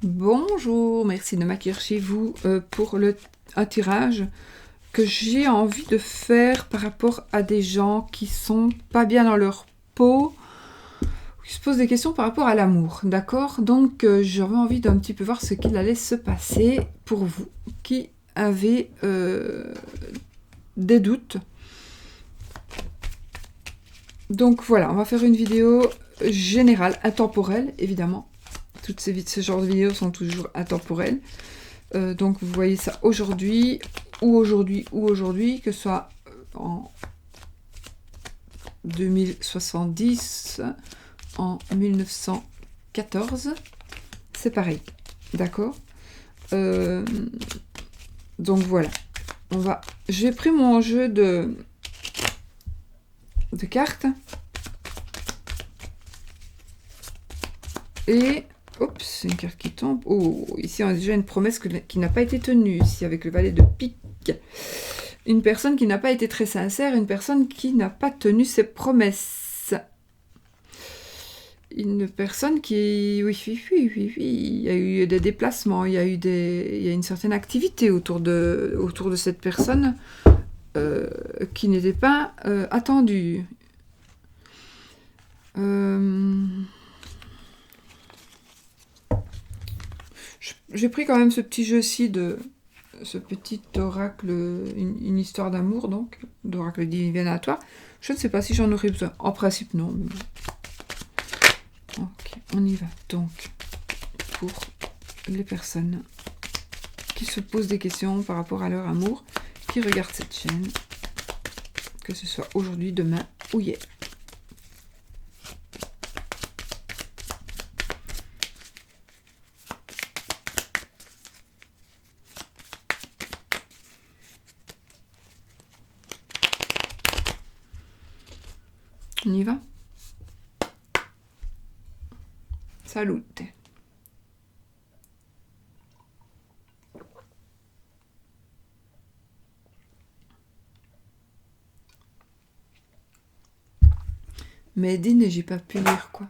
Bonjour, merci de m'accueillir chez vous pour un tirage que j'ai envie de faire par rapport à des gens qui sont pas bien dans leur peau, qui se posent des questions par rapport à l'amour, d'accord? Donc j'avais envie d'un petit peu voir ce qu'il allait se passer pour vous qui avez des doutes. Donc voilà, on va faire une vidéo générale, intemporelle évidemment. Ce genre de vidéos sont toujours intemporelles. Donc vous voyez ça aujourd'hui, ou aujourd'hui, ou aujourd'hui, que ce soit en 2070, en 1914, c'est pareil, d'accord. Donc voilà, j'ai pris mon jeu de cartes, et oups, c'est une carte qui tombe. Oh, ici on a déjà une promesse qui n'a pas été tenue, ici avec le valet de pique. Une personne qui n'a pas été très sincère, une personne qui n'a pas tenu ses promesses. Une personne qui... Oui, il y a eu des déplacements, il y a une certaine activité autour de cette personne qui n'était pas attendue. J'ai pris quand même ce petit jeu-ci ce petit oracle, une histoire d'amour, donc, d'oracle divinatoire. Je ne sais pas si j'en aurais besoin. En principe, non. Mais... Ok, on y va. Donc, pour les personnes qui se posent des questions par rapport à leur amour, qui regardent cette chaîne, que ce soit aujourd'hui, demain ou hier. On y va? Salute. Medine, j'ai pas pu lire quoi.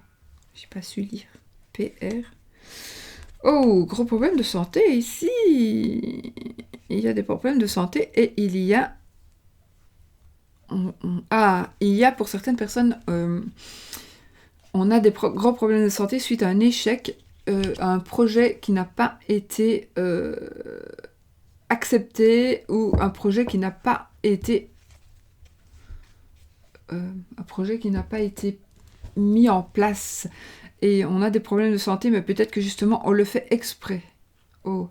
J'ai pas su lire. PR. Oh, gros problème de santé ici. Il y a des problèmes de santé et il y a... il y a pour certaines personnes... on a des gros problèmes de santé suite à un échec, à un projet qui n'a pas été accepté ou un projet qui n'a pas été mis en place. Et on a des problèmes de santé, mais peut-être que justement on le fait exprès. Oh,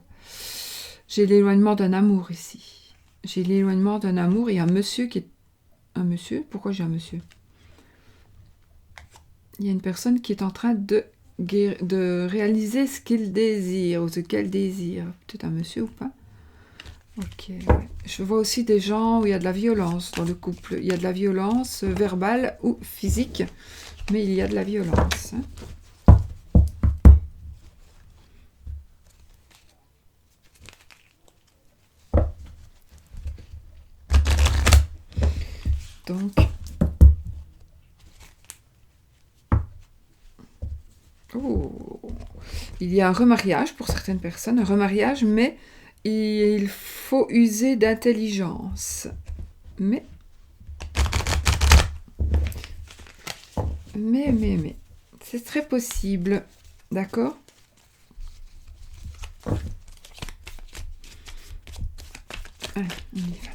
j'ai l'éloignement d'un amour ici. J'ai l'éloignement d'un amour et un monsieur qui est... Un monsieur? Pourquoi j'ai un monsieur? Il y a une personne qui est en train de réaliser ce qu'il désire ou ce qu'elle désire. Peut-être un monsieur ou pas. Ok, ouais. Je vois aussi des gens où il y a de la violence dans le couple. Il y a de la violence verbale ou physique, mais il y a de la violence. Donc, oh, il y a un remariage pour certaines personnes, un remariage, mais il faut user d'intelligence. Mais, c'est très possible, d'accord? Allez, on y va.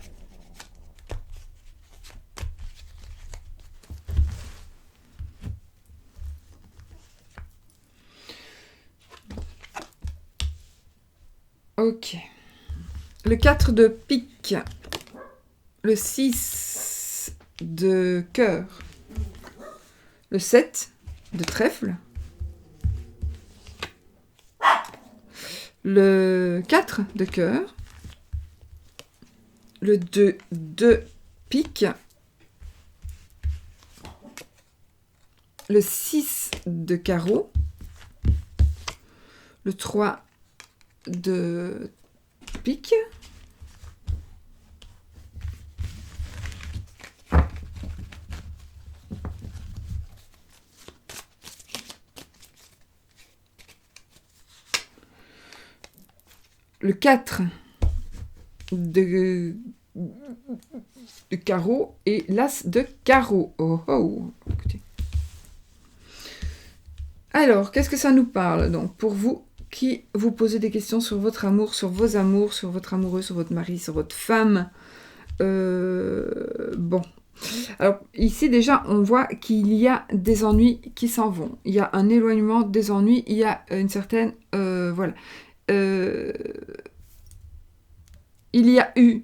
Ok. Le 4 de pique. Le 6 de cœur. Le 7 de trèfle. Le 4 de cœur. Le 2 de pique. Le 6 de carreau. Le 3 de pique. le 4 de carreau et l'as de carreau. Oh oh, écoutez. Alors, qu'est-ce que ça nous parle donc pour vous qui vous posez des questions sur votre amour, sur vos amours, sur votre amoureux, sur votre mari, sur votre femme. Bon. Alors, ici, déjà, on voit qu'il y a des ennuis qui s'en vont. Il y a un éloignement des ennuis, il y a une certaine... voilà. Il y a eu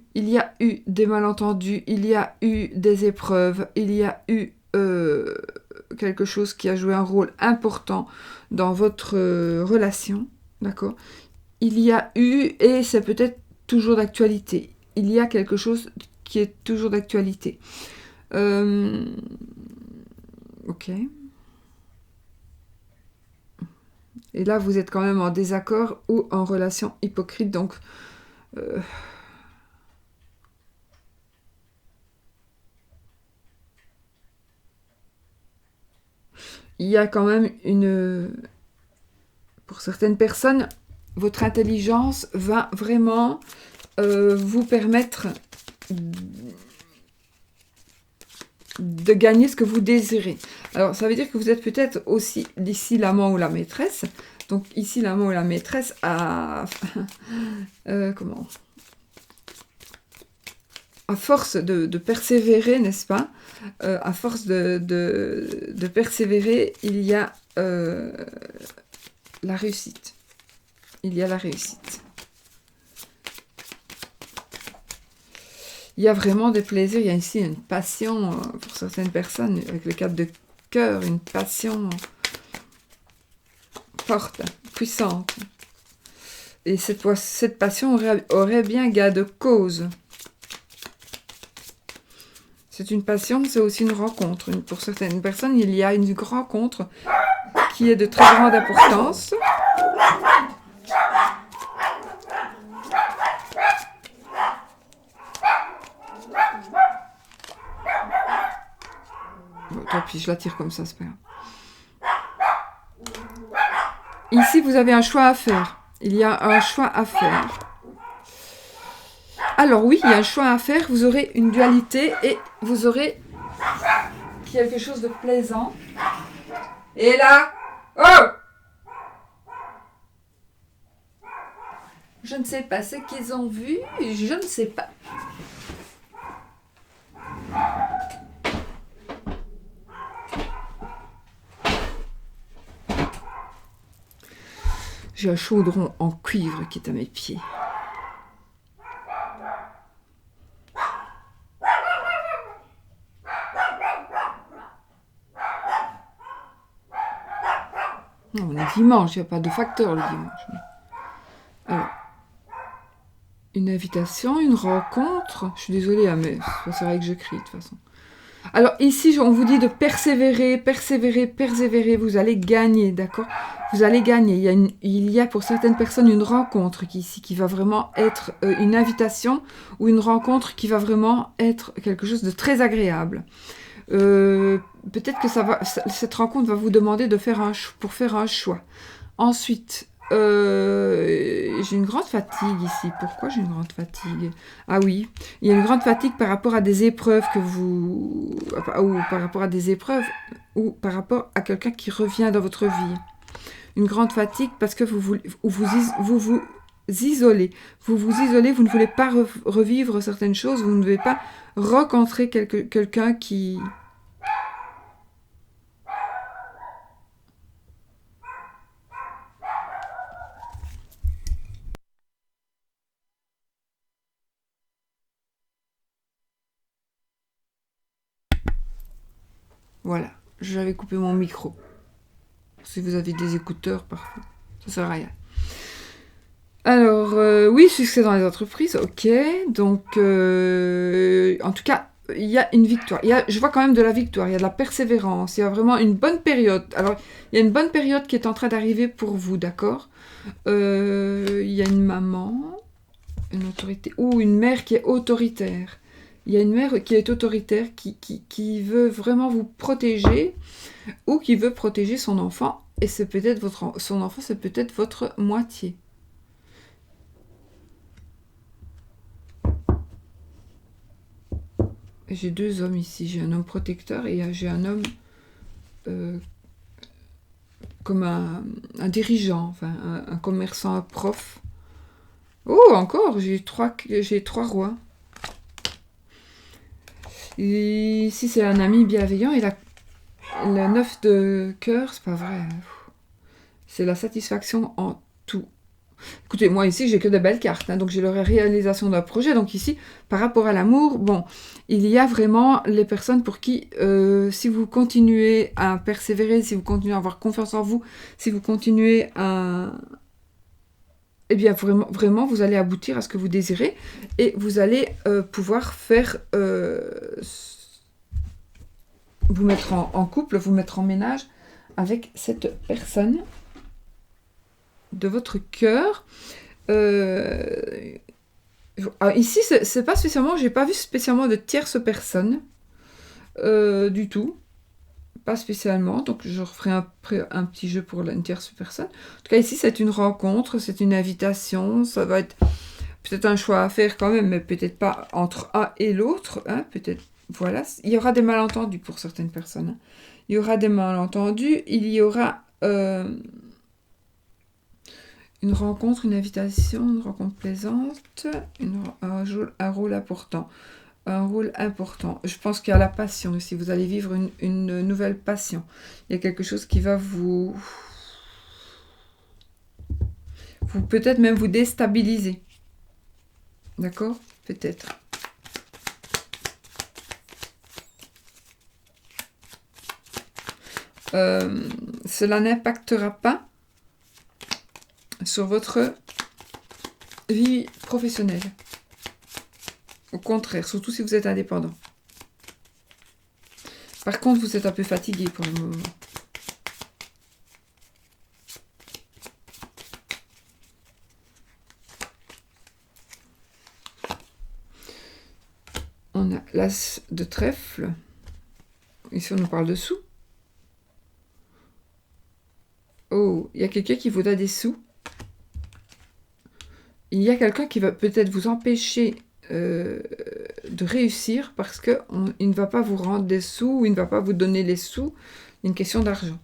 des malentendus, il y a eu des épreuves, il y a eu quelque chose qui a joué un rôle important dans votre relation, d'accord? Il y a eu, et c'est peut-être toujours d'actualité, il y a quelque chose qui est toujours d'actualité. Ok. Et là, vous êtes quand même en désaccord ou en relation hypocrite, donc... il y a quand même une... Pour certaines personnes, votre intelligence va vraiment vous permettre de gagner ce que vous désirez. Alors, ça veut dire que vous êtes peut-être aussi ici l'amant ou la maîtresse. Donc, ici, l'amant ou la maîtresse a... comment ? À force de persévérer, n'est-ce pas? À force de persévérer, il y a la réussite. Il y a la réussite. Il y a vraiment des plaisirs. Il y a ici une passion pour certaines personnes, avec le 4 de cœur, une passion forte, puissante. Et cette passion aurait bien gain de cause. C'est une passion, c'est aussi une rencontre. Pour certaines personnes, il y a une rencontre qui est de très grande importance. Bon, tant pis, je la tire comme ça, c'est pas grave. Ici, vous avez un choix à faire. Il y a un choix à faire. Alors oui, il y a un choix à faire. Vous aurez une dualité et vous aurez quelque chose de plaisant. Et là, oh! Je ne sais pas ce qu'ils ont vu. Je ne sais pas. J'ai un chaudron en cuivre qui est à mes pieds. Non, on est dimanche, il n'y a pas de facteur le dimanche. Alors, une invitation, une rencontre. Je suis désolée, hein, mais c'est vrai que je crie de toute façon. Alors ici, on vous dit de persévérer, persévérer, persévérer. Vous allez gagner, d'accord? Vous allez gagner. Il y a pour certaines personnes une rencontre qui va vraiment être une invitation ou une rencontre qui va vraiment être quelque chose de très agréable. Peut-être que cette rencontre va vous demander de faire un choix. Ensuite, j'ai une grande fatigue ici. Pourquoi j'ai une grande fatigue? Ah oui, il y a une grande fatigue par rapport à des épreuves ou par rapport à des épreuves ou par rapport à quelqu'un qui revient dans votre vie. Une grande fatigue parce que vous vous isolez. Vous vous isolez, vous ne voulez pas revivre certaines choses, vous ne voulez pas rencontrer quelqu'un qui... Voilà, j'avais coupé mon micro. Si vous avez des écouteurs, parfait. Ça sert à rien. Alors, oui, succès dans les entreprises, ok. Donc, en tout cas, il y a une victoire. Je vois quand même de la victoire, il y a de la persévérance, il y a vraiment une bonne période. Alors, il y a une bonne période qui est en train d'arriver pour vous, d'accord? Il y a une maman, une autorité, ou une mère qui est autoritaire. Il y a une mère qui est autoritaire, qui veut vraiment vous protéger, ou qui veut protéger son enfant, et c'est peut-être son enfant, c'est peut-être votre moitié. J'ai deux hommes ici. J'ai un homme protecteur et j'ai un homme comme un dirigeant, enfin un commerçant, un prof. Oh, encore, j'ai trois rois. Et ici, c'est un ami bienveillant et le 9 de cœur, c'est pas vrai. C'est la satisfaction en tout. Écoutez, moi ici, j'ai que de belles cartes, hein, donc j'ai la réalisation d'un projet. Donc ici, par rapport à l'amour, bon, il y a vraiment les personnes pour qui, si vous continuez à persévérer, si vous continuez à avoir confiance en vous, si vous continuez à... Eh bien, vraiment, vous allez aboutir à ce que vous désirez et vous allez pouvoir faire... vous mettre en couple, vous mettre en ménage avec cette personne de votre cœur. Ici, c'est pas spécialement, j'ai pas vu spécialement de tierce personne du tout, pas spécialement. Donc je referai un petit jeu pour une tierce personne. En tout cas, ici, c'est une rencontre, c'est une invitation. Ça va être peut-être un choix à faire quand même, mais peut-être pas entre un et l'autre. Hein, peut-être, voilà, il y aura des malentendus pour certaines personnes. Hein. Il y aura des malentendus. Il y aura une rencontre, une invitation, une rencontre plaisante, un rôle important. Un rôle important. Je pense qu'il y a la passion aussi. Vous allez vivre une nouvelle passion. Il y a quelque chose qui va vous peut-être même vous déstabiliser. D'accord? Peut-être. Cela n'impactera pas sur votre vie professionnelle. Au contraire, surtout si vous êtes indépendant. Par contre, vous êtes un peu fatigué pour le moment. On a l'as de trèfle. Ici, on nous parle de sous. Oh, il y a quelqu'un qui vous donne des sous. Il y a quelqu'un qui va peut-être vous empêcher de réussir parce qu'il ne va pas vous rendre des sous ou il ne va pas vous donner les sous. Il y a une question d'argent.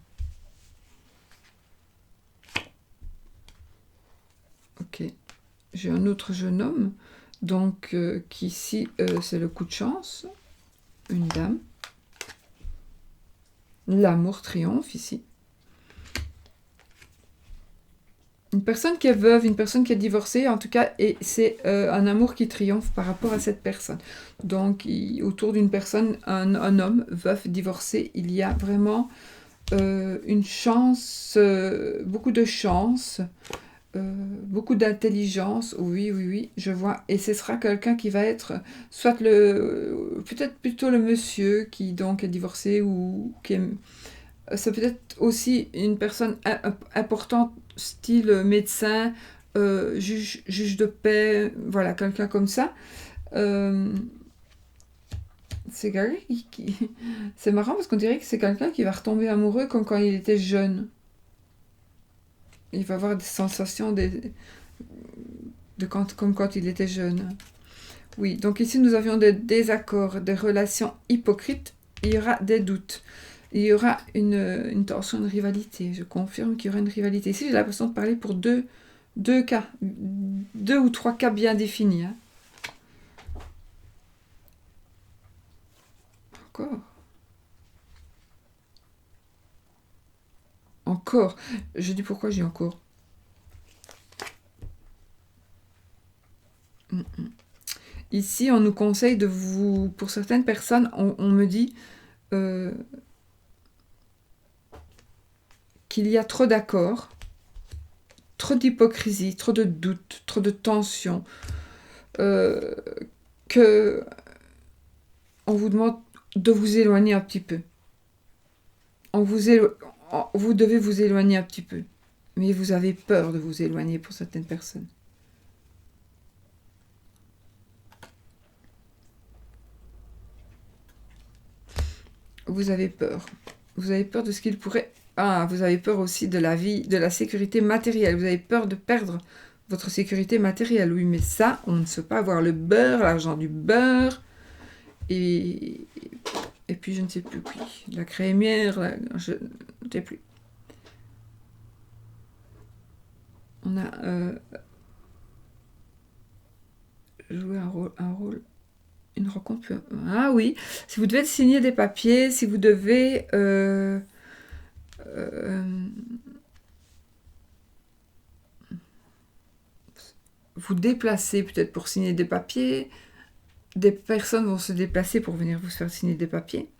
Ok. J'ai un autre jeune homme, donc qui ici, c'est le coup de chance. Une dame. L'amour triomphe ici. Une personne qui est veuve, une personne qui est divorcée, en tout cas, et c'est un amour qui triomphe par rapport à cette personne. Donc, autour d'une personne, un homme veuf, divorcé, il y a vraiment une chance, beaucoup de chance, beaucoup d'intelligence. Oui, je vois. Et ce sera quelqu'un qui va être, soit peut-être plutôt le monsieur qui donc est divorcé ou qui est... C'est peut-être aussi une personne importante, style médecin, juge de paix, voilà, quelqu'un comme ça. C'est quelqu'un c'est marrant parce qu'on dirait que c'est quelqu'un qui va retomber amoureux comme quand il était jeune. Il va avoir des sensations comme quand il était jeune. Oui, donc ici nous avions des désaccords, des relations hypocrites, il y aura des doutes. Il y aura une tension, une rivalité. Je confirme qu'il y aura une rivalité. Ici, j'ai l'impression de parler pour deux cas. 2 ou 3 cas bien définis. Hein. Encore. Je dis pourquoi j'ai encore. Ici, on nous conseille de vous... Pour certaines personnes, on me dit... qu'il y a trop d'accords, trop d'hypocrisie, trop de doutes, trop de tensions, que on vous demande de vous éloigner un petit peu. Vous devez vous éloigner un petit peu. Mais vous avez peur de vous éloigner pour certaines personnes. Vous avez peur. Vous avez peur de ce qu'il pourrait... Ah, vous avez peur aussi de la vie, de la sécurité matérielle. Vous avez peur de perdre votre sécurité matérielle. Oui, mais ça, on ne sait pas avoir le beurre, l'argent du beurre. et puis je ne sais plus qui. La crémière, je ne sais plus. On a joué un rôle, une rencontre. Ah oui, si vous devez signer des papiers, si vous devez vous déplacer peut-être pour signer des papiers, des personnes vont se déplacer pour venir vous faire signer des papiers.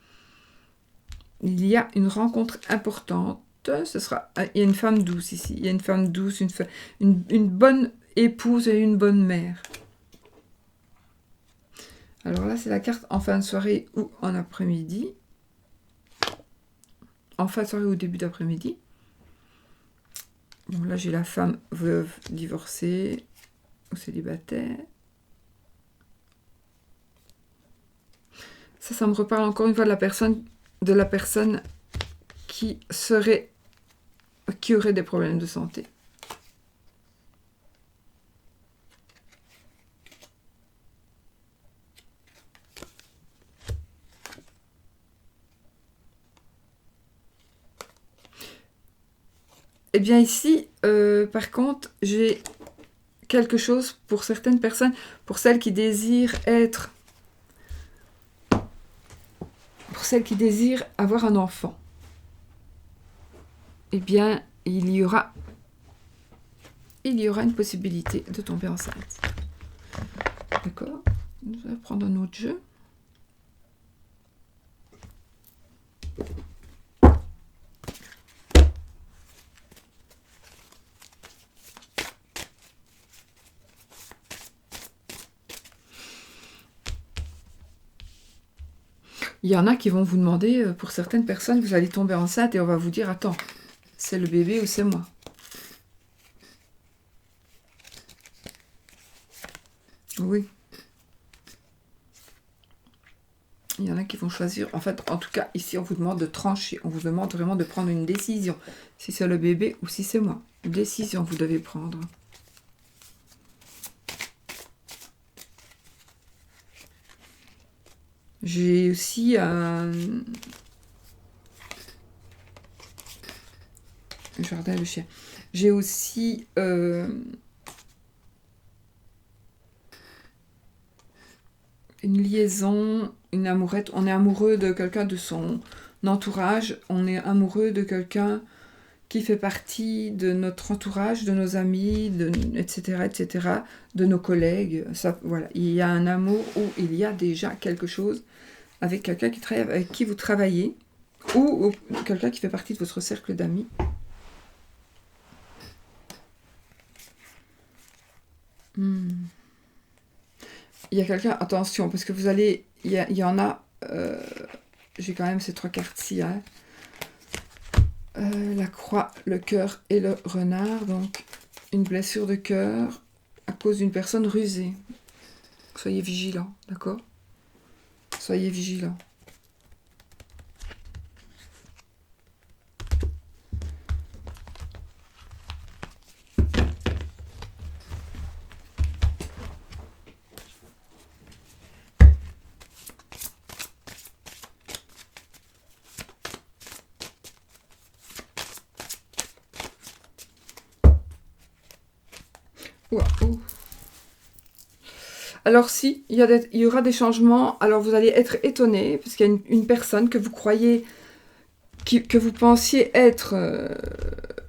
Il y a une rencontre importante. Il y a une femme douce ici. Il y a une femme douce, une bonne épouse et une bonne mère. Alors là, c'est la carte en fin de soirée ou en après-midi. En fin de soirée ou début d'après-midi. Bon, là, j'ai la femme veuve, divorcée ou célibataire. Ça me reparle encore une fois de la personne qui aurait des problèmes de santé. Eh bien ici, par contre, j'ai quelque chose pour certaines personnes, pour celles qui désirent avoir un enfant. Eh bien, il y aura une possibilité de tomber enceinte. D'accord ? Je vais prendre un autre jeu. Il y en a qui vont vous demander, pour certaines personnes, vous allez tomber enceinte et on va vous dire, attends, c'est le bébé ou c'est moi ? Oui. Il y en a qui vont choisir. En fait, en tout cas, ici, on vous demande de trancher. On vous demande vraiment de prendre une décision. Si c'est le bébé ou si c'est moi. Une décision, vous devez prendre. J'ai aussi jardin, le chien. J'ai aussi une liaison, une amourette. On est amoureux de quelqu'un de son entourage. On est amoureux de quelqu'un qui fait partie de notre entourage, de nos amis, etc., de nos collègues. Ça, voilà. Il y a un amour où il y a déjà quelque chose avec quelqu'un avec qui vous travaillez ou quelqu'un qui fait partie de votre cercle d'amis. Il y a quelqu'un, attention, parce que vous allez, il y en a, j'ai quand même ces 3 cartes-ci, hein. La croix, le cœur et le renard, donc une blessure de cœur à cause d'une personne rusée. Soyez vigilants, d'accord ? Soyez vigilants. Wow. Alors si, il y aura des changements, alors vous allez être étonné, parce qu'il y a une personne que vous croyez, que vous pensiez être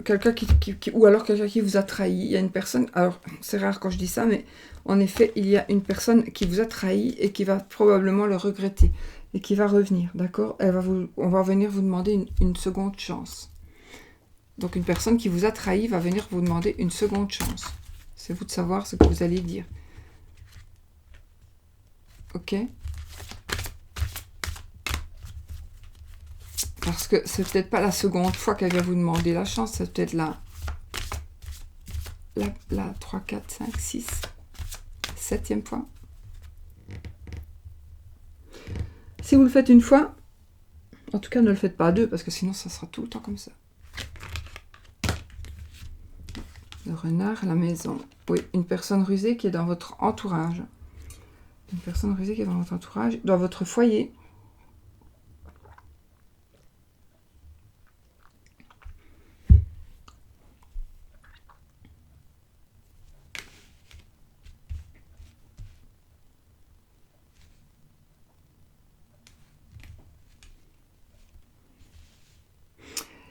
quelqu'un ou alors quelqu'un qui vous a trahi. Il y a une personne, alors c'est rare quand je dis ça, mais en effet, il y a une personne qui vous a trahi et qui va probablement le regretter et qui va revenir, d'accord ? On va venir vous demander une seconde chance. Donc une personne qui vous a trahi va venir vous demander une seconde chance. C'est vous de savoir ce que vous allez dire. Ok ? Parce que c'est peut-être pas la seconde fois qu'elle vient vous demander la chance, c'est peut-être la 3, 4, 5, 6, 7e fois. Si vous le faites une fois, en tout cas ne le faites pas à 2, parce que sinon ça sera tout le temps comme ça. Le renard, la maison. Oui, une personne rusée qui est dans votre entourage. Une personne rusée qui est dans votre entourage, dans votre foyer.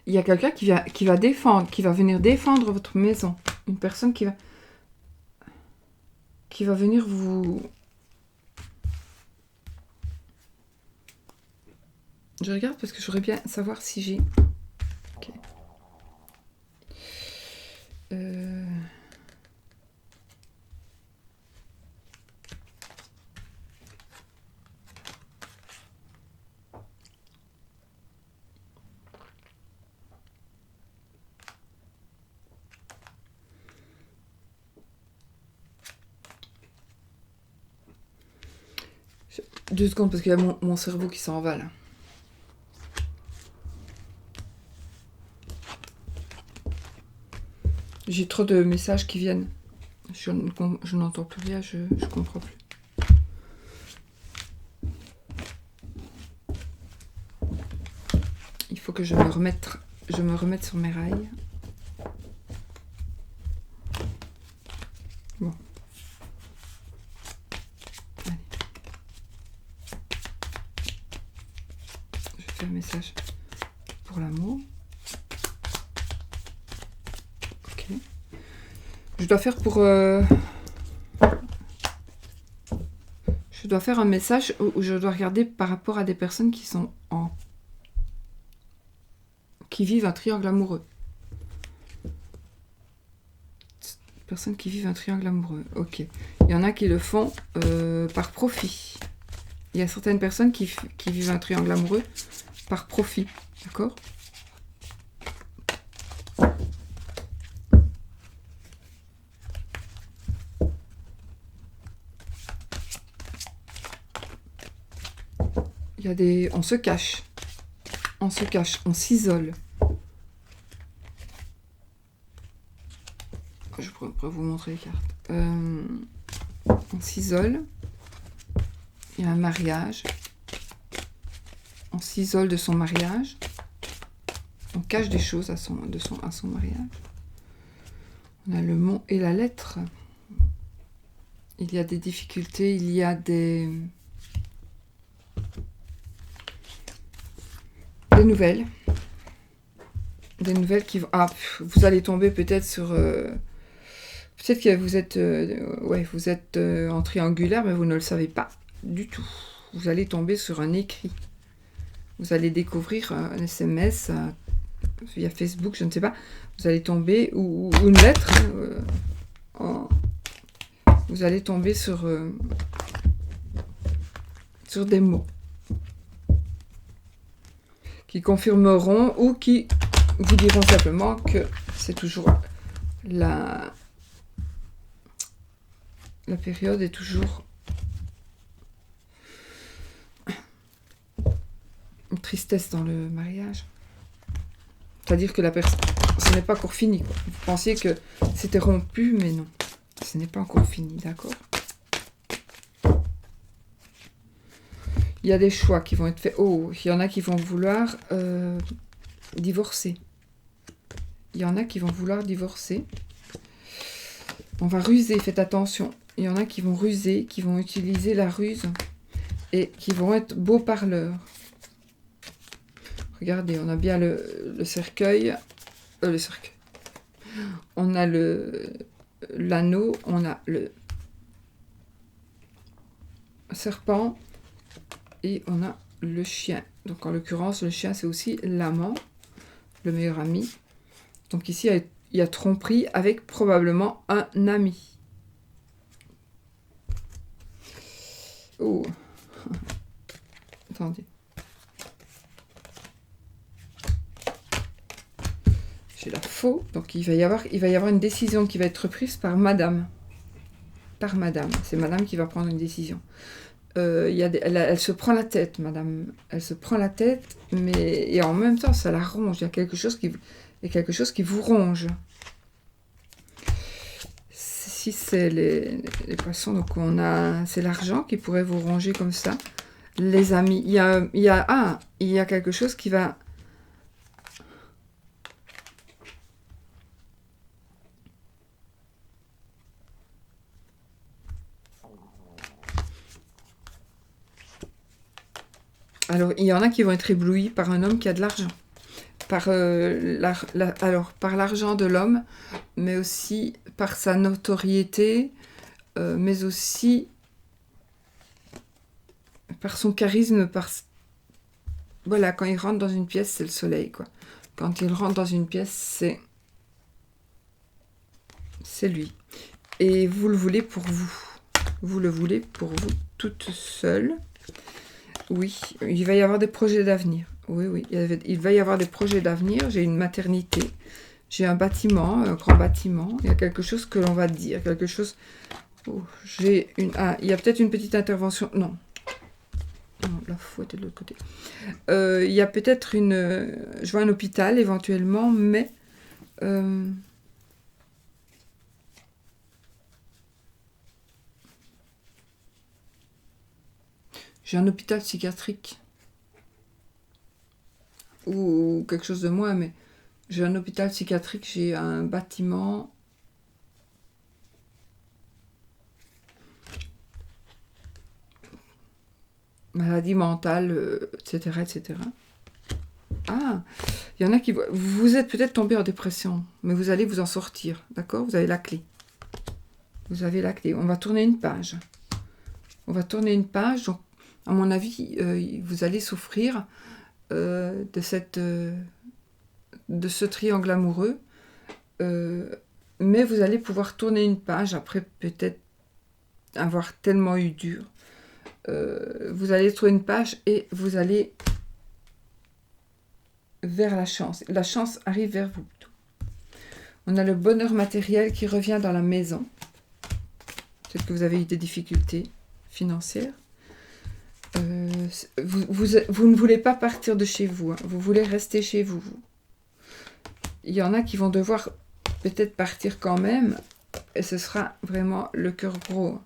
Il y a quelqu'un qui va défendre, qui va venir défendre votre maison. Une personne qui va venir vous... Je regarde parce que j'aurais bien savoir si j'ai... Ok. Deux secondes parce qu'il y a mon cerveau qui s'en va là. J'ai trop de messages qui viennent. Je n'entends plus rien, je comprends plus. Il faut que je me remette sur mes rails. Bon. Allez. Je fais un message pour l'amour. Ok. Je dois faire pour... Je dois faire un message où je dois regarder par rapport à des personnes qui sont qui vivent un triangle amoureux. Personnes qui vivent un triangle amoureux. Ok. Il y en a qui le font par profit. Il y a certaines personnes qui vivent un triangle amoureux par profit. D'accord ? Il y a des... On se cache. On se cache. On s'isole. Je pourrais vous montrer les cartes. On s'isole. Il y a un mariage. On s'isole de son mariage. On cache des choses à son mariage. On a le mot et la lettre. Il y a des difficultés, il y a des nouvelles. Des nouvelles qui vont... Ah, vous allez tomber peut-être sur... Peut-être que vous êtes, vous êtes en triangulaire, mais vous ne le savez pas du tout. Vous allez tomber sur un écrit. Vous allez découvrir un SMS via Facebook, je ne sais pas. Vous allez tomber, ou une lettre. Vous allez tomber sur des mots qui confirmeront ou qui vous diront simplement que c'est toujours la période est toujours une tristesse dans le mariage. C'est-à-dire que la personne, ce n'est pas encore fini, quoi. Vous pensiez que c'était rompu, mais non. Ce n'est pas encore fini, d'accord ? Il y a des choix qui vont être faits. Oh, il y en a qui vont vouloir divorcer. Il y en a qui vont vouloir divorcer. On va ruser, faites attention. Il y en a qui vont ruser, qui vont utiliser la ruse et qui vont être beaux parleurs. Regardez, on a bien le cercueil. Le cercueil. On a l'anneau, on a le serpent et on a le chien. Donc en l'occurrence, le chien, c'est aussi l'amant, le meilleur ami. Donc ici, il y a tromperie avec probablement un ami. Oh. Attendez. J'ai la faux. Donc il va y avoir une décision qui va être prise par madame. Par madame. C'est madame qui va prendre une décision. Elle se prend la tête, madame. Elle se prend la tête, et en même temps, ça la ronge. Il y a quelque chose qui vous ronge. ici, c'est les poissons. Donc, c'est l'argent qui pourrait vous ronger comme ça. Les amis, il y a quelque chose qui va... Alors, il y en a qui vont être éblouis par un homme qui a de l'argent. Par l'argent de l'homme, mais aussi par sa notoriété, mais aussi par son charisme, voilà, quand il rentre dans une pièce, c'est le soleil, quoi. Quand il rentre dans une pièce, c'est lui. Et vous le voulez pour vous. Vous le voulez pour vous, toute seule. Oui, il va y avoir des projets d'avenir. Oui, il va y avoir des projets d'avenir. J'ai une maternité, j'ai un bâtiment, un grand bâtiment. Il y a quelque chose que l'on va dire, quelque chose... Oh, il y a peut-être une petite intervention... Non, la faute est de l'autre côté. Il y a peut-être je vois un hôpital éventuellement, mais... j'ai un hôpital psychiatrique. Ou quelque chose de moins, mais j'ai un hôpital psychiatrique, j'ai un bâtiment... maladie mentale, etc., etc. Ah, il y en a qui... Vous êtes peut-être tombé en dépression, mais vous allez vous en sortir, d'accord? Vous avez la clé. Vous avez la clé. On va tourner une page. On va tourner une page. Donc, à mon avis, vous allez souffrir de ce triangle amoureux. Mais vous allez pouvoir tourner une page après peut-être avoir tellement eu dur. Vous allez trouver une page et vous allez vers la chance. La chance arrive vers vous. On a le bonheur matériel qui revient dans la maison. Peut-être que vous avez eu des difficultés financières. Vous ne voulez pas partir de chez vous. Hein. Vous voulez rester chez vous. Il y en a qui vont devoir peut-être partir quand même. Et ce sera vraiment le cœur gros.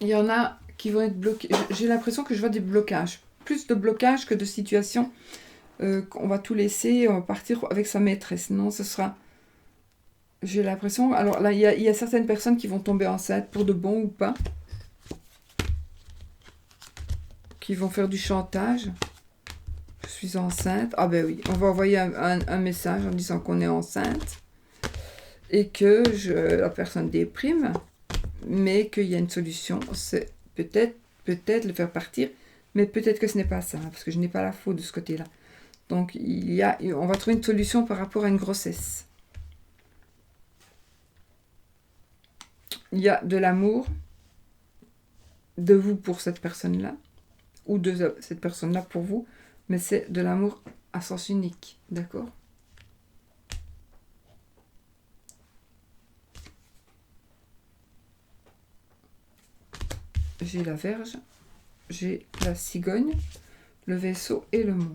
Il y en a qui vont être bloqués. J'ai l'impression que je vois des blocages. Plus de blocages que de situations. On va tout laisser, on va partir avec sa maîtresse. Non, ce sera... J'ai l'impression... Alors là, il y a certaines personnes qui vont tomber enceintes pour de bon ou pas. Qui vont faire du chantage. Je suis enceinte. Ah ben oui, on va envoyer un message en disant qu'on est enceinte. Et que la personne déprime. Mais qu'il y a une solution, c'est peut-être le faire partir, mais peut-être que ce n'est pas ça, parce que je n'ai pas la faute de ce côté-là. Donc, on va trouver une solution par rapport à une grossesse. Il y a de l'amour de vous pour cette personne-là, ou de cette personne-là pour vous, mais c'est de l'amour à sens unique, d'accord ? J'ai la Vierge, j'ai la cigogne, le vaisseau et le mont.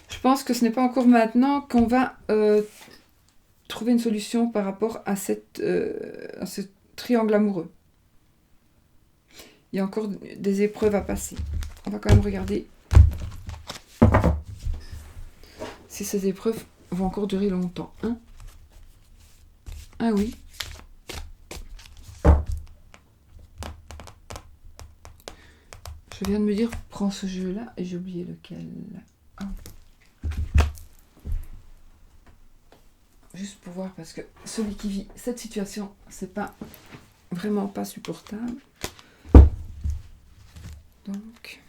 Je pense que ce n'est pas encore maintenant qu'on va trouver une solution par rapport à ce triangle amoureux. Il y a encore des épreuves à passer. On va quand même regarder si ces épreuves vont encore durer longtemps. Hein? Ah oui. Je viens de me dire, prends ce jeu-là, et j'ai oublié lequel. Ah. Juste pour voir, parce que celui qui vit cette situation, c'est vraiment pas supportable. Donc,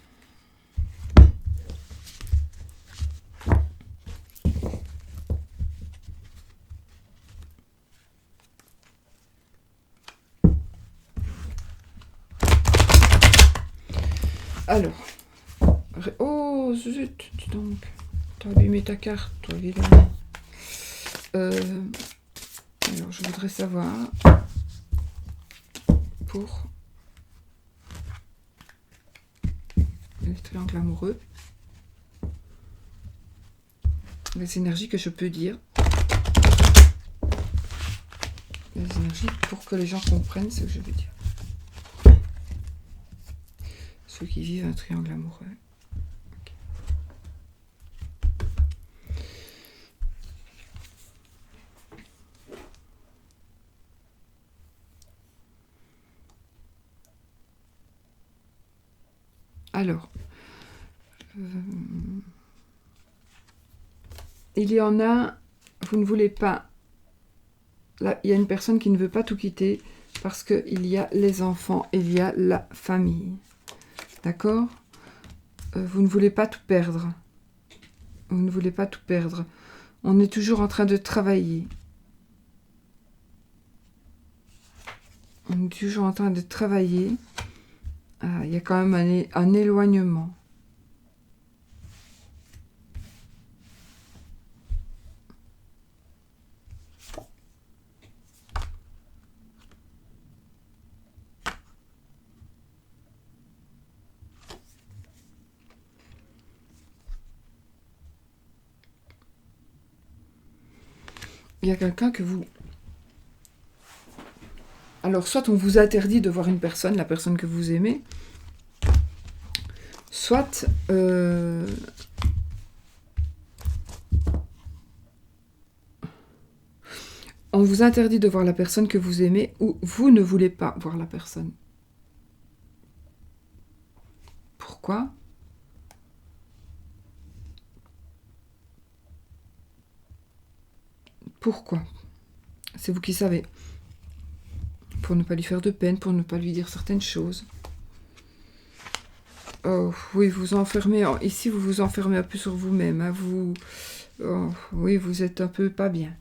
Alors. Oh, zut, dis donc. T'as abîmé ta carte, toi, évidemment. Alors, je voudrais savoir pour les triangles amoureux, les énergies que je peux dire. Les énergies pour que les gens comprennent ce que je veux dire. Ceux qui vivent un triangle amoureux. Okay. Alors, il y en a, vous ne voulez pas, là, il y a une personne qui ne veut pas tout quitter parce qu'il y a les enfants, il y a la famille. D'accord ? Vous ne voulez pas tout perdre. Vous ne voulez pas tout perdre. On est toujours en train de travailler. On est toujours en train de travailler. Ah, il y a quand même un éloignement. Il y a quelqu'un que vous... Alors, soit on vous interdit de voir une personne, la personne que vous aimez, soit... on vous interdit de voir la personne que vous aimez ou vous ne voulez pas voir la personne. Pourquoi ? Pourquoi ? C'est vous qui savez. Pour ne pas lui faire de peine, pour ne pas lui dire certaines choses. Oh, oui, vous enfermez. Ici, vous vous enfermez un peu sur vous-même. Hein, oui, vous êtes un peu pas bien.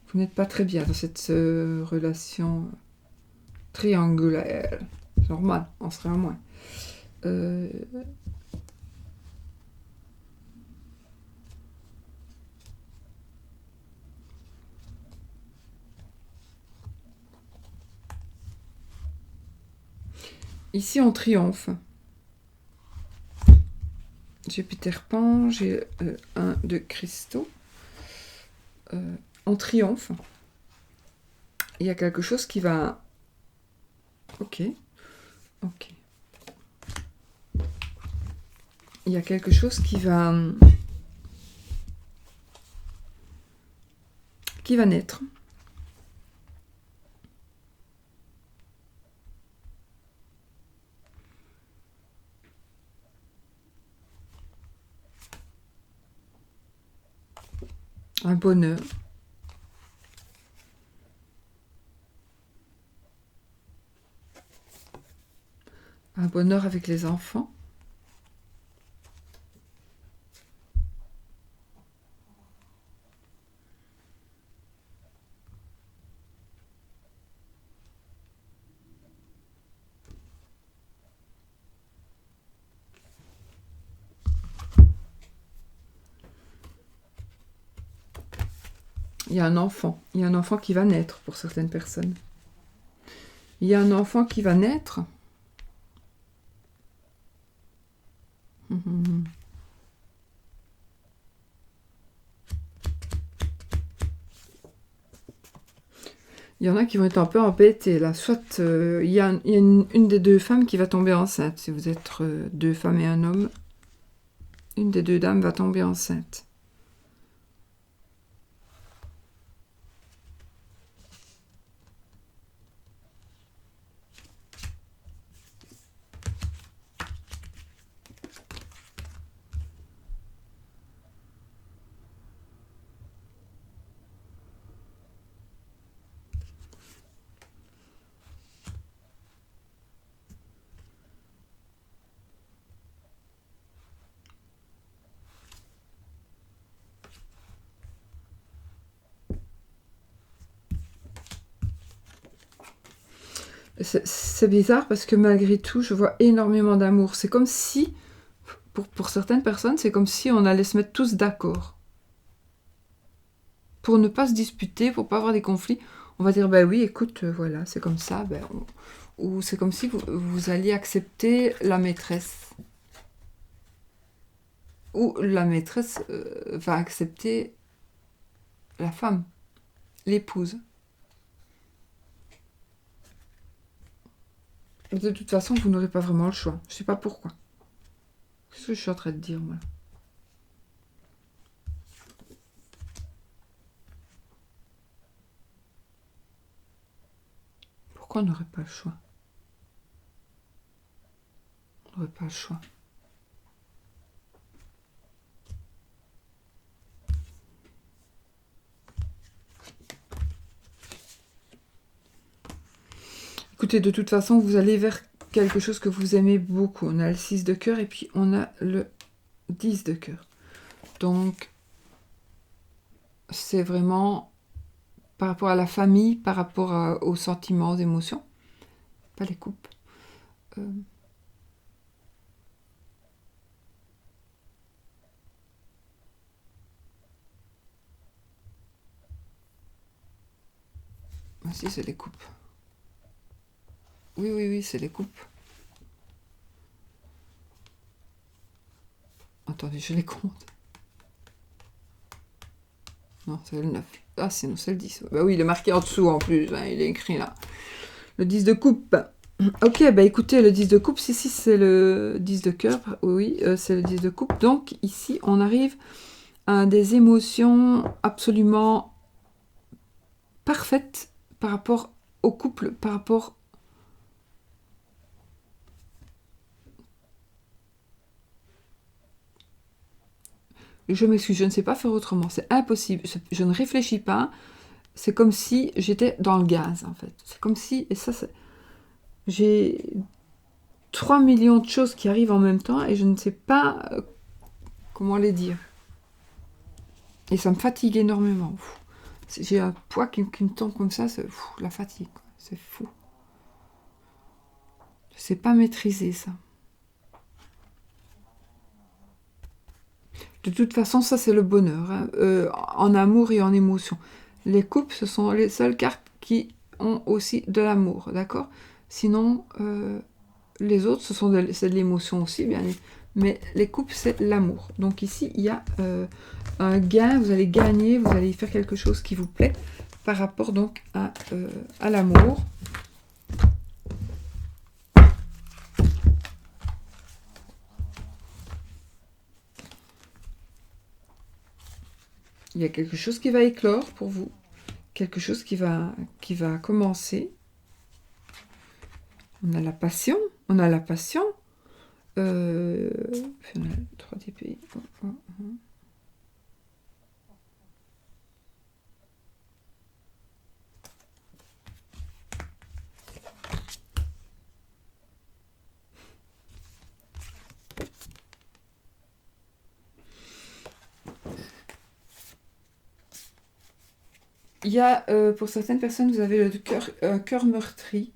Vous n'êtes pas très bien dans cette relation triangulaire. C'est normal, on serait à moins. Ici, on triomphe. J'ai Peter Pan, j'ai un de cristaux. On triomphe. Il y a quelque chose qui va... Ok. Il y a quelque chose qui va naître. Un bonheur. Un bonheur avec les enfants. Il y a un enfant. Il y a un enfant qui va naître pour certaines personnes. Il y a un enfant qui va naître. Il y en a qui vont être un peu embêtés là. Soit il y a une des deux femmes qui va tomber enceinte. Si vous êtes deux femmes et un homme, une des deux dames va tomber enceinte. C'est bizarre parce que malgré tout, je vois énormément d'amour. C'est comme si, pour certaines personnes, c'est comme si on allait se mettre tous d'accord. Pour ne pas se disputer, pour pas avoir des conflits, on va dire, bah oui, écoute, voilà, c'est comme ça. Ou c'est comme si vous alliez accepter la maîtresse. Ou la maîtresse va accepter la femme, l'épouse. De toute façon, vous n'aurez pas vraiment le choix. Je sais pas pourquoi. Qu'est-ce que je suis en train de dire, moi? Pourquoi on n'aurait pas le choix? On n'aurait pas le choix. Écoutez, de toute façon, vous allez vers quelque chose que vous aimez beaucoup. On a le 6 de cœur et puis on a le 10 de cœur. Donc, c'est vraiment par rapport à la famille, par rapport aux sentiments, aux émotions. Pas les coupes. Ah si, c'est les coupes. Oui, oui, oui, c'est les coupes. Attendez, je les compte. Non, c'est le 9. Ah, sinon c'est le 10. Bah oui, il est marqué en dessous en plus. Hein, il est écrit là. Le 10 de coupe. Ok, bah écoutez, le 10 de coupe, si c'est le 10 de cœur. Oui, c'est le 10 de coupe. Donc ici, on arrive à des émotions absolument parfaites par rapport au couple, par rapport... Je m'excuse, je ne sais pas faire autrement. C'est impossible. Je ne réfléchis pas. C'est comme si j'étais dans le gaz, en fait. C'est comme si... Et ça, j'ai 3 millions de choses qui arrivent en même temps et je ne sais pas comment les dire. Et ça me fatigue énormément. J'ai un poids qui me tombe comme ça, c'est la fatigue. C'est fou. Je ne sais pas maîtriser ça. De toute façon, ça c'est le bonheur, hein. En amour et en émotion. Les coupes, ce sont les seules cartes qui ont aussi de l'amour, d'accord? Sinon, les autres, c'est de l'émotion aussi, bien sûr. Mais les coupes, c'est l'amour. Donc ici, il y a un gain, vous allez gagner, vous allez faire quelque chose qui vous plaît par rapport donc à l'amour. Il y a quelque chose qui va éclore pour vous, quelque chose qui va commencer. On a la passion, on a la passion. On a 3 DPI. Il y a, pour certaines personnes, vous avez le cœur meurtri.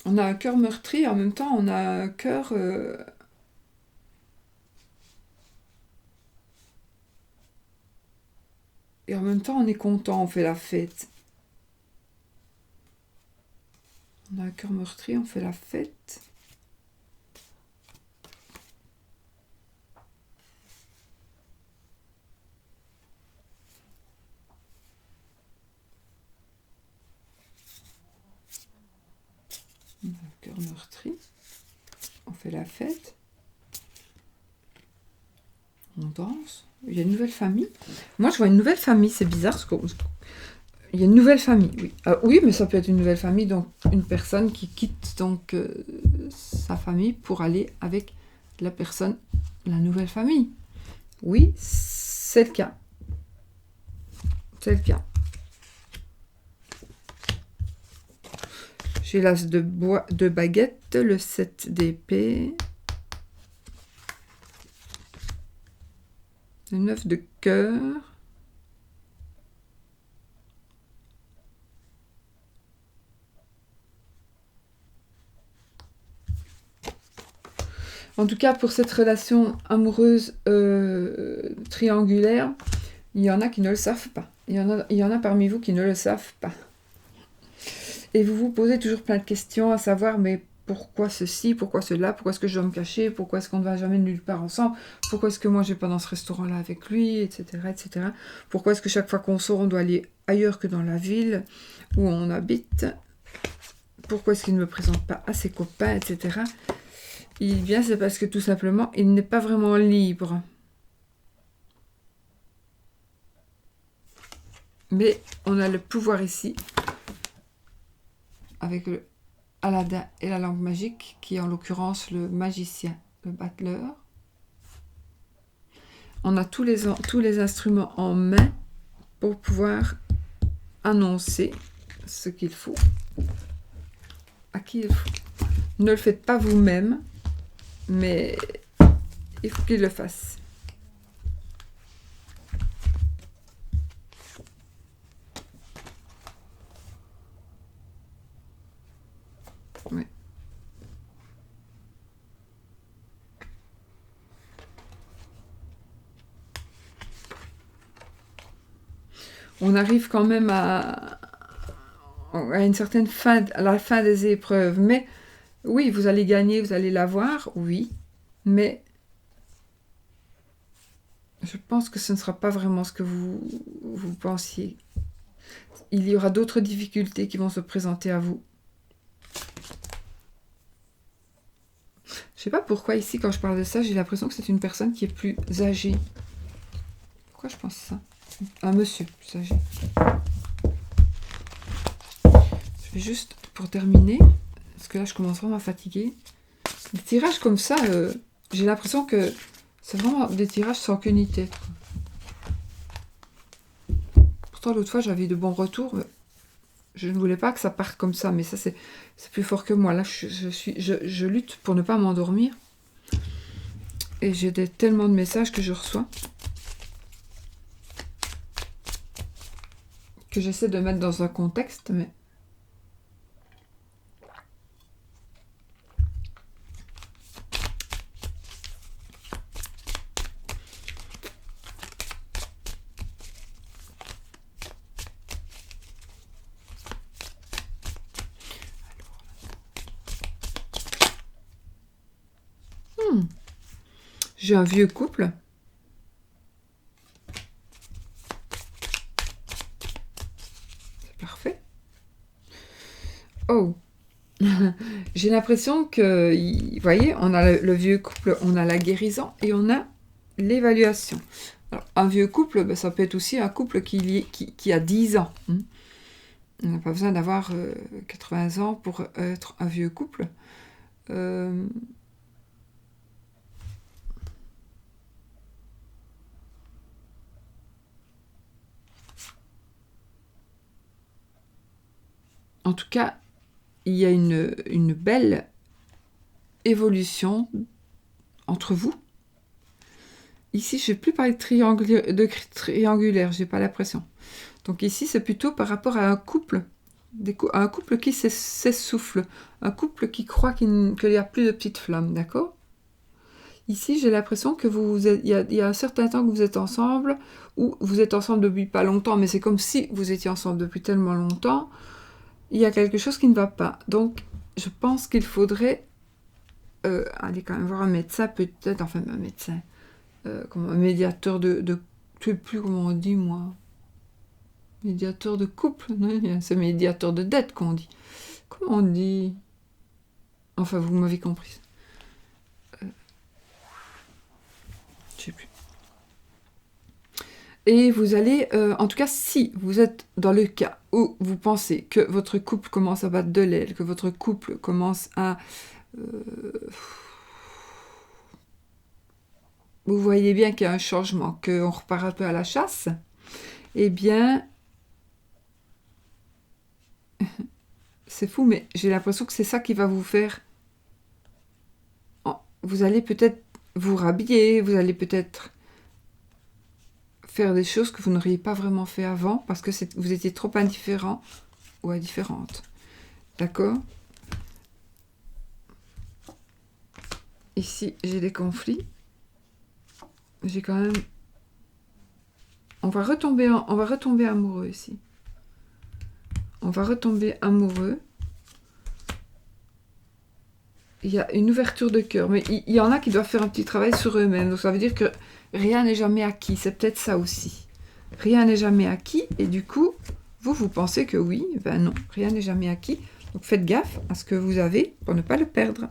On a un cœur meurtri, en même temps, on a un cœur... Et en même temps, on est content, on fait la fête. On a un cœur meurtri, on fait la fête. On a un cœur meurtri. On fait la fête. On danse. Il y a une nouvelle famille. Moi, je vois une nouvelle famille. C'est bizarre. Il y a une nouvelle famille, oui. Oui, mais ça peut être une nouvelle famille. Donc, une personne qui quitte donc sa famille pour aller avec la personne, la nouvelle famille. Oui, c'est le cas. C'est le cas. J'ai l'as de baguette, le 7 d'épée. Le 9 de cœur. En tout cas, pour cette relation amoureuse triangulaire, il y en a qui ne le savent pas. Il y en a parmi vous qui ne le savent pas. Et vous vous posez toujours plein de questions, à savoir, mais pourquoi ceci, pourquoi cela, pourquoi est-ce que je dois me cacher, pourquoi est-ce qu'on ne va jamais nulle part ensemble, pourquoi est-ce que moi je vais pas dans ce restaurant-là avec lui, etc., etc. Pourquoi est-ce que chaque fois qu'on sort, on doit aller ailleurs que dans la ville où on habite, pourquoi est-ce qu'il ne me présente pas à ses copains, etc. Il vient, c'est parce que tout simplement, il n'est pas vraiment libre. Mais on a le pouvoir ici, avec le Aladdin et la lampe magique, qui est en l'occurrence le magicien, le battleur. On a tous les instruments en main pour pouvoir annoncer ce qu'il faut, à qui il faut. Ne le faites pas vous-même, mais il faut qu'il le fasse. Oui. On arrive quand même à une certaine fin, à la fin des épreuves, mais oui, vous allez gagner, vous allez l'avoir, oui, mais je pense que ce ne sera pas vraiment ce que vous pensiez. Il y aura d'autres difficultés qui vont se présenter à vous. Je sais pas pourquoi ici, quand je parle de ça, j'ai l'impression que c'est une personne qui est plus âgée. Pourquoi je pense ça? Un monsieur plus âgé. Je vais juste, pour terminer, parce que là je commence vraiment à fatiguer. Des tirages comme ça, j'ai l'impression que c'est vraiment des tirages sans queue ni tête. Pourtant l'autre fois j'avais de bons retours. Je ne voulais pas que ça parte comme ça, mais ça c'est plus fort que moi. Là je lutte pour ne pas m'endormir. Et j'ai tellement de messages que je reçois, que j'essaie de mettre dans un contexte, mais... J'ai un vieux couple. C'est parfait. Oh. J'ai l'impression que, vous voyez, on a le vieux couple, on a la guérison et on a l'évaluation. Alors, un vieux couple, ben, ça peut être aussi un couple qui a 10 ans. On n'a pas besoin d'avoir 80 ans pour être un vieux couple. En tout cas, il y a une belle évolution entre vous. Ici, je ne vais plus parler de triangulaire, j'ai pas l'impression. Donc ici, c'est plutôt par rapport à un couple, un couple qui s'essouffle, un couple qui croit qu'il n'y a plus de petites flammes, d'accord? Ici, j'ai l'impression que il y a un certain temps que vous êtes ensemble, ou vous êtes ensemble depuis pas longtemps, mais c'est comme si vous étiez ensemble depuis tellement longtemps. Il y a quelque chose qui ne va pas. Donc, je pense qu'il faudrait aller quand même voir un médecin, peut-être, enfin un médecin, comme un médiateur de... Je ne sais plus comment on dit, moi. Médiateur de couple, c'est médiateur de dette qu'on dit. Comment on dit? Enfin, vous m'avez compris. Je ne sais plus. Et vous allez, en tout cas, si vous êtes dans le cas où vous pensez que votre couple commence à battre de l'aile, que votre couple commence à... vous voyez bien qu'il y a un changement, qu'on repart un peu à la chasse, eh bien... c'est fou, mais j'ai l'impression que c'est ça qui va vous faire... Vous allez peut-être vous rhabiller, vous allez peut-être faire des choses que vous n'auriez pas vraiment fait avant parce que vous étiez trop indifférent ou indifférente. D'accord? Ici, j'ai des conflits. J'ai quand même... On va retomber amoureux ici. On va retomber amoureux. Il y a une ouverture de cœur, mais il y en a qui doivent faire un petit travail sur eux-mêmes. Donc ça veut dire que rien n'est jamais acquis. C'est peut-être ça aussi. Rien n'est jamais acquis. Et du coup, vous pensez que oui. Ben non, rien n'est jamais acquis. Donc faites gaffe à ce que vous avez pour ne pas le perdre.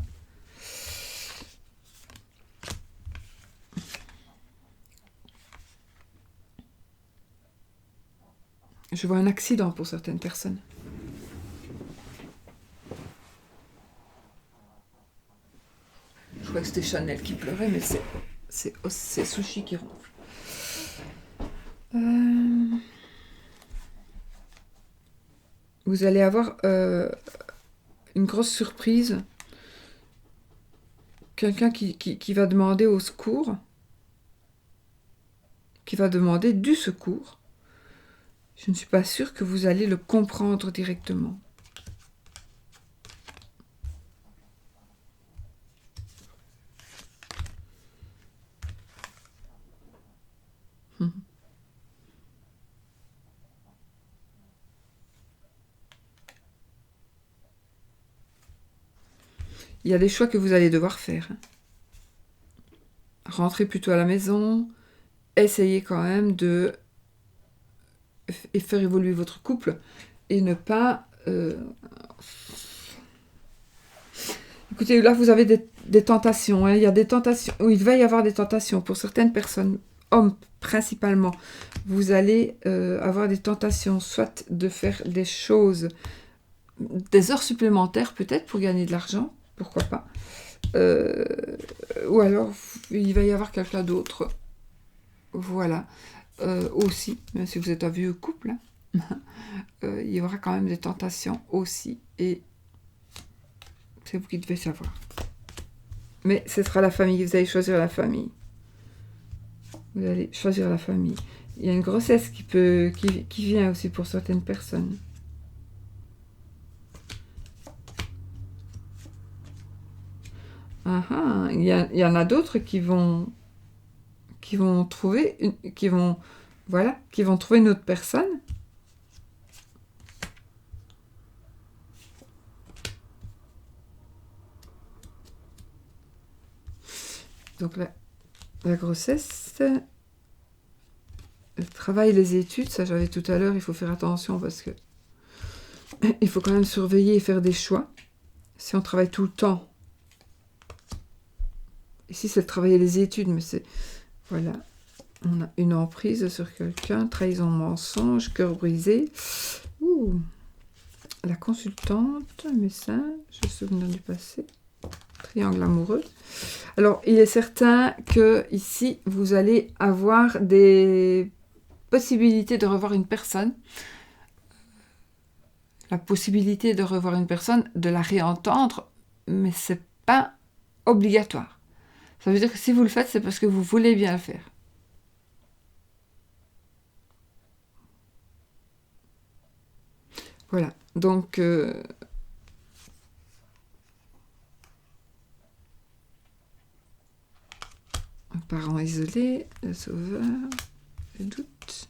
Je vois un accident pour certaines personnes. Je crois que c'était Chanel qui pleurait, mais c'est Sushi qui ronfle. Vous allez avoir une grosse surprise. Quelqu'un qui va demander au secours, qui va demander du secours. Je ne suis pas sûre que vous allez le comprendre directement. Il y a des choix que vous allez devoir faire. Rentrez plutôt à la maison. Essayez quand même de faire évoluer votre couple et ne pas... Écoutez, là, vous avez des tentations. Hein. Il y a des tentations. Il va y avoir des tentations pour certaines personnes, hommes principalement. Vous allez avoir des tentations, soit de faire des choses, des heures supplémentaires peut-être pour gagner de l'argent, pourquoi pas. Ou alors, il va y avoir quelqu'un d'autre. Voilà. Aussi, même si vous êtes un vieux couple, hein, il y aura quand même des tentations aussi. Et c'est vous qui devez savoir. Mais ce sera la famille. Vous allez choisir la famille. Vous allez choisir la famille. Il y a une grossesse qui vient aussi pour certaines personnes. Il y en a d'autres qui vont trouver trouver une autre personne. Donc la grossesse, le travail, les études, ça j'avais tout à l'heure, il faut faire attention parce que il faut quand même surveiller et faire des choix. Si on travaille tout le temps, ici c'est le travail et les études, mais c'est, voilà, on a une emprise sur quelqu'un, trahison, mensonge, cœur brisé. Ouh. La consultante, message, souvenir du passé, triangle amoureux. Alors, il est certain que ici, vous allez avoir des possibilités de revoir une personne. La possibilité de revoir une personne, de la réentendre, mais c'est pas obligatoire. Ça veut dire que si vous le faites, c'est parce que vous voulez bien le faire. Voilà, donc... parent isolé, le sauveur, le doute.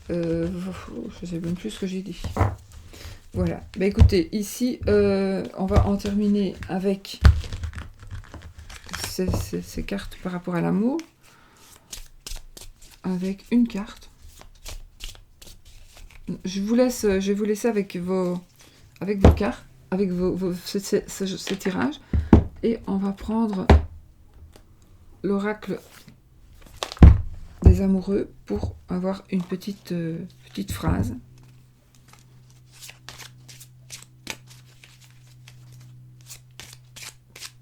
Je ne sais même plus ce que j'ai dit. Voilà. Bah, écoutez, ici, on va en terminer avec ces cartes par rapport à l'amour. Avec une carte. Je vais vous laisser avec vos cartes, avec ce tirage. Et on va prendre l'oracle des amoureux pour avoir une petite phrase.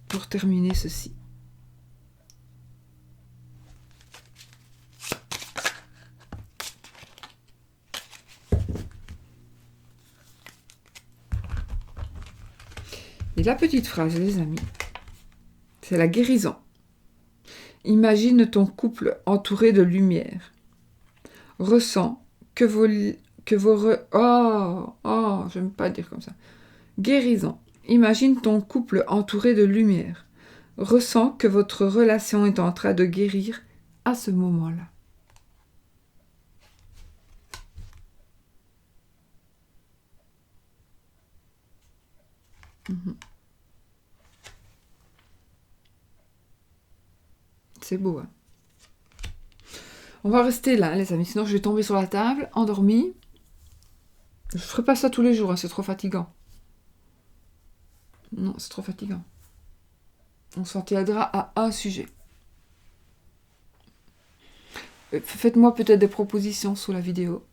Pour terminer ceci. Et la petite phrase, les amis, C'est la guérison. Imagine ton couple entouré de lumière. Ressens que j'aime pas dire comme ça. Guérison. Imagine ton couple entouré de lumière. Ressens que votre relation est en train de guérir à ce moment-là. C'est beau, hein. On va rester là, les amis, sinon je vais tomber sur la table, endormie. Je ferai pas ça tous les jours, hein, c'est trop fatigant. Non, c'est trop fatigant. On s'en tiendra à un sujet. Faites-moi peut-être des propositions sous la vidéo.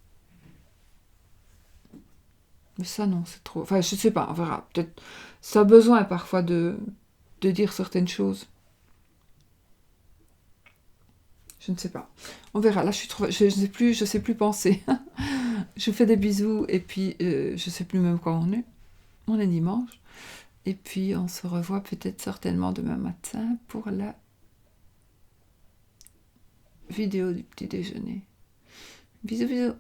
Mais ça, non, c'est trop... Enfin, je sais pas, on verra. Peut-être ça a besoin parfois de dire certaines choses. Je ne sais pas. On verra. Là, je sais plus penser. Je vous fais des bisous et puis je sais plus même quand on est. On est dimanche. Et puis on se revoit peut-être certainement demain matin pour la vidéo du petit déjeuner. Bisous, bisous.